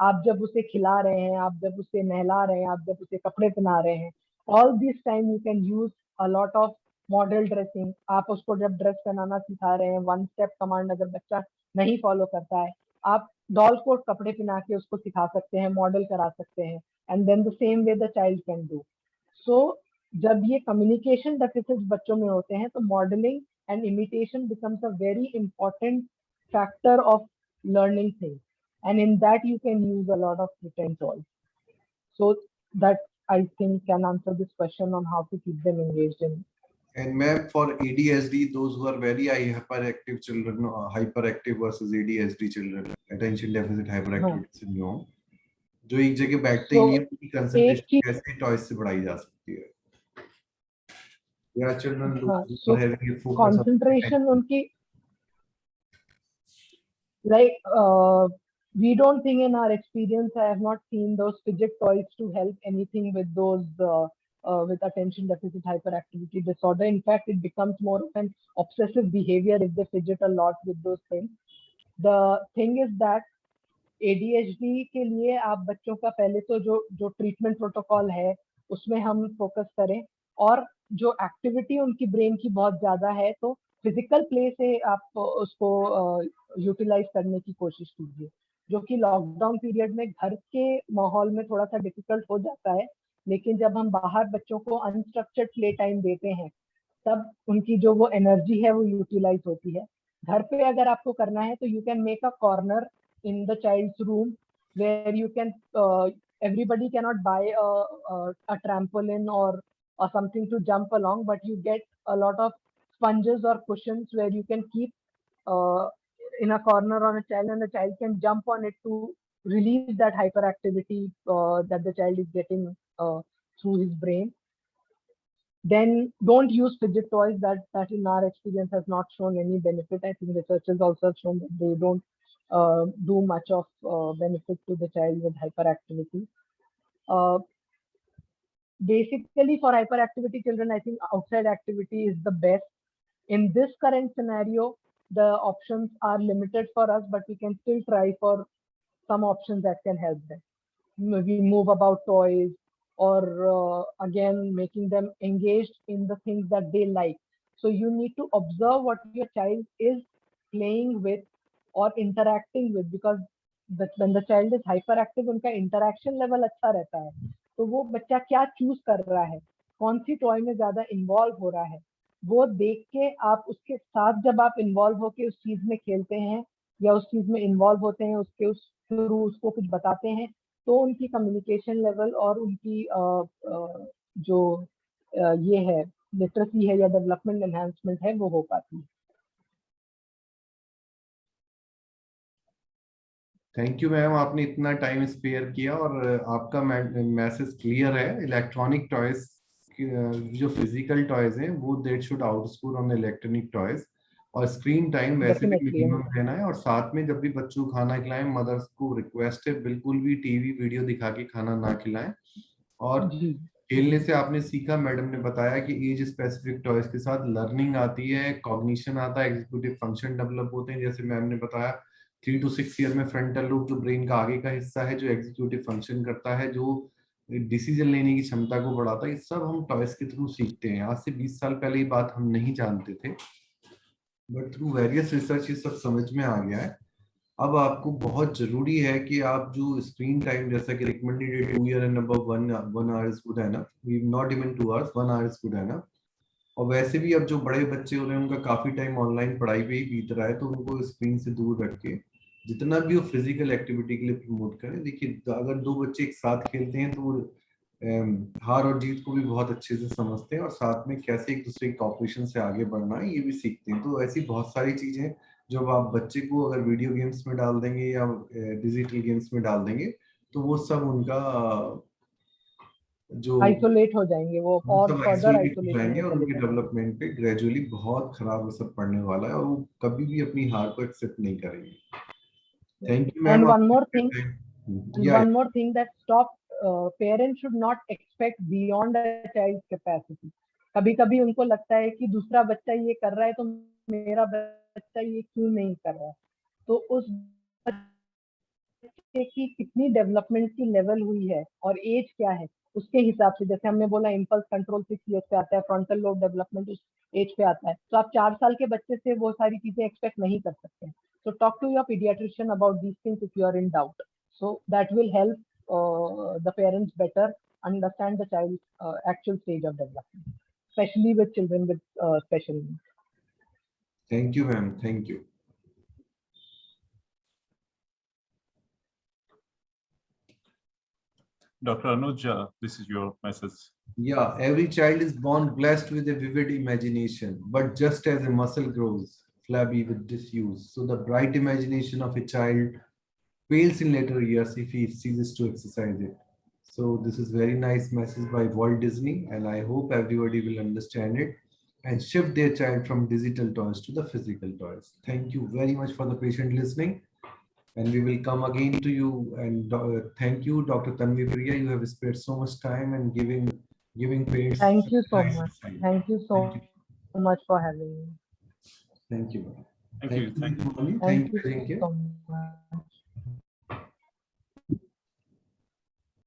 आप जब उसे खिला रहे हैं, आप जब उसे नहला रहे हैं, आप जब उसे कपड़े पहना रहे हैं, all this time you can use a lot of model dressing. आप उसको जब ड्रेस पहनाना सिखा रहे हैं, 1 स्टेप कमांड अगर बच्चा नहीं फॉलो करता है, आप डॉल को कपड़े पहना के उसको सिखा सकते हैं, मॉडल करा सकते हैं, and then the same way the child can do. So जब ये कम्युनिकेशन डेफिसिट्स बच्चों में होते हैं, तो modelling and imitation becomes a very important factor of learning things, and in that you can use a lot of pretend toys. So that I think can answer this question on how to keep them engaged in. And ma'am, for ADHD, those who are very hyperactive children, hyperactive versus ADHD children, attention deficit hyperactivity syndrome, जो एक जगह बैठते ही नहीं, उनकी concentration कैसे toys से बढ़ाई जा सकती है? या चिल्ड्रन so concentration उनकी, like we don't think, in our experience I have not seen those fidget toys to help anything with those with attention deficit hyperactivity disorder. In fact, it becomes more of an obsessive behavior if they fidget a lot with those things. The thing is that ADHD के लिए आप बच्चों का पहले तो जो treatment protocol है उसमें हम फोकस करें, और जो एक्टिविटी उनकी ब्रेन की बहुत ज्यादा है तो फिजिकल प्ले से आप उसको यूटिलाइज करने की कोशिश कीजिए, जो कि लॉकडाउन पीरियड में घर के माहौल में थोड़ा सा डिफिकल्ट हो जाता है। लेकिन जब हम बाहर बच्चों को अनस्ट्रक्चर्ड प्ले टाइम देते हैं तब उनकी जो वो एनर्जी है वो यूटिलाइज होती है। घर पे अगर आपको करना है तो you can make a corner in the child's room where you can everybody cannot buy a trampoline or something to jump along, but you get a lot of sponges or cushions where you can keep in a corner on a child, and the child can jump on it to release that hyperactivity that the child is getting through his brain. Then don't use fidget toys. That in our experience has not shown any benefit. I think researchers also have shown that they don't do much of benefit to the child with hyperactivity. Basically, for hyperactivity children, I think outside activity is the best. In this current scenario, the options are limited for us, but we can still try for some options that can help them. Maybe move about toys, or again, making them engaged in the things that they like. So you need to observe what your child is playing with और interacting with, because when the child is hyperactive उनका interaction level अच्छा रहता है, तो वो बच्चा क्या choose कर रहा है, कौन सी टॉय में ज्यादा इन्वॉल्व हो रहा है, वो देख के आप उसके साथ जब आप इन्वॉल्व होके उस चीज में खेलते हैं या उस चीज में इन्वॉल्व होते हैं, उसके थ्रू उसको कुछ बताते हैं, तो उनकी कम्युनिकेशन लेवल और उनकी जो ये है लिटरेसी है या डेवलपमेंट एनहांसमेंट है वो हो पाती है। थैंक यू मैम, आपने इतना टाइम स्पेयर किया और आपका मैसेज क्लियर है। इलेक्ट्रॉनिक टॉयज, जो फिजिकल टॉयज हैं वो that should outscore on electronic toys, और स्क्रीन टाइम वैसे भी मिनिमम देना है। और साथ में जब भी बच्चों को खाना खिलाएं, मदर्स को रिक्वेस्ट है बिल्कुल भी टीवी वीडियो दिखा के खाना ना खिलाएं। और खेलने से आपने सीखा, मैडम ने बताया कि एज स्पेसिफिक टॉयज के साथ लर्निंग आती है, कॉग्निशन आता है, एग्जीक्यूटिव फंक्शन डेवलप होते हैं। जैसे मैम ने बताया 3 to 6 ईयर में फ्रंटल लोब जो ब्रेन का आगे का हिस्सा है, जो एग्जीक्यूटिव फंक्शन करता है, जो डिसीजन लेने की क्षमता को बढ़ाता है, ये सब हम टॉयज के थ्रू सीखते हैं। आज से 20 साल पहले ये बात हम नहीं जानते थे, बट थ्रू वेरियस रिसर्च ये सब समझ में आ गया है। अब आपको बहुत जरूरी है कि आप जो स्क्रीन टाइम, जैसा कि recommended 2 year and above 1 hour is good enough, not even 2 hours, 1 hour is good enough. और वैसे भी अब जो बड़े बच्चे हो रहे हैं उनका काफी टाइम ऑनलाइन पढ़ाई पे ही बीत रहा है, तो उनको स्क्रीन से दूर रख के जितना भी वो फिजिकल एक्टिविटी के लिए प्रमोट करें। देखिए, अगर 2 बच्चे एक साथ खेलते हैं तो वो हार और जीत को भी बहुत अच्छे से समझते हैं, और साथ में कैसे एक दूसरे के कॉपरेशन से आगे बढ़ना है ये भी सीखते हैं। तो ऐसी बहुत सारी चीजें हैं जो आप बच्चे को अगर वीडियो गेम्स में डाल देंगे या डिजिटल गेम्स में डाल देंगे तो वो सब उनका जो आइसोलेट हो जाएंगे, वो और फर्दर आइसोलेशन जाएंगे और उनके डेवलपमेंट पे ग्रेजुअली बहुत खराब असर पड़ने वाला है, और वो कभी भी अपनी हार को एक्सेप्ट नहीं करेंगे। Thank you ma'am. And one more thing that parents should not expect beyond a child's capacity. कभी-कभी उनको लगता है कि दूसरा बच्चा ये कर रहा है तो मेरा बच्चा ये क्यों नहीं कर रहा है, तो उस बच्चे की कितनी डेवलपमेंट की लेवल हुई है और एज क्या है उसके हिसाब से, जैसे हमने बोला इम्पल्स कंट्रोल 6 ईयर्स पे आता है, फ्रंटल लोब डेवलपमेंट उस एज पे आता है, तो आप 4 साल के बच्चे से वो सारी चीजें एक्सपेक्ट नहीं कर सकते। So talk to your pediatrician about these things if you are in doubt. So that will help the parents better understand the child's actual stage of development, especially with children with special needs. Thank you, ma'am. Thank you. Dr. Anuj, this is your message. Yeah, every child is born blessed with a vivid imagination, but just as a muscle grows flabby with disuse, so the bright imagination of a child fails in later years if he ceases to exercise it. So this is very nice message by Walt Disney, and I hope everybody will understand it and shift their child from digital toys to the physical toys. Thank you very much for the patient listening. And we will come again to you. And thank you, Dr. Tanvi Priya. You have spared so much time and giving parents. Thank you so nice much. insight. Thank you so much for having me. Thank you. Thank you. Thank you. Thank Thank you, you Ajinkya. so much.